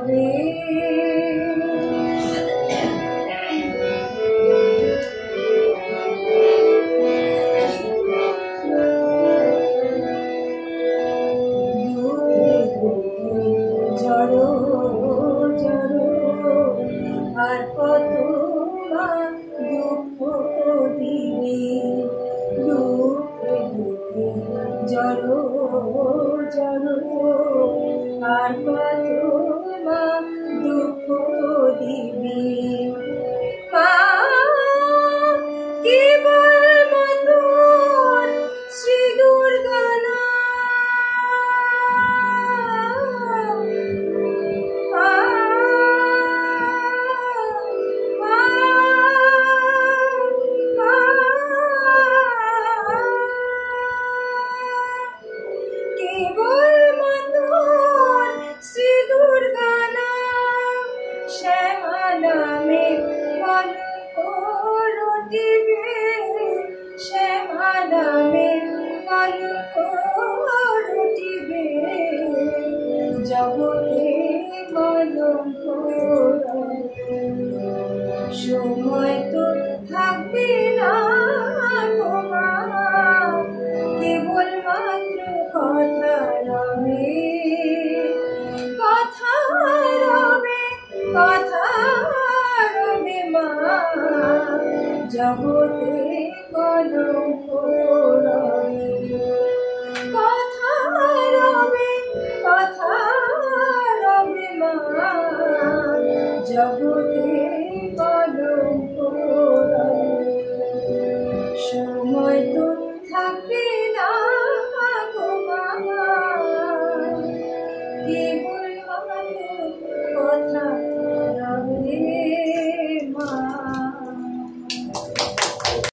রবে। জড়ো জড়ো আর কত দুঃখ দিবি, দুঃখে দুঃখে জড়ো জড়ো আর কত দুঃখ দিবি। মা কেবল মতন শ্রী দুর্গা নামে কলঙ্ক রটিবে, শ্যামা নামে কলঙ্ক রটিবে, জগতে কলঙ্ক সময় তো থাকবে না গো মা, কেবল মাত্র কথা রবে, কথা রবে, কথা রবে মা, জগতে কলঙ্ক রবে, কথা রবে, কথা রবে মা, জগতে কলঙ্ক রবে। সময় তো থাকবে না গো মা, কেবল কথা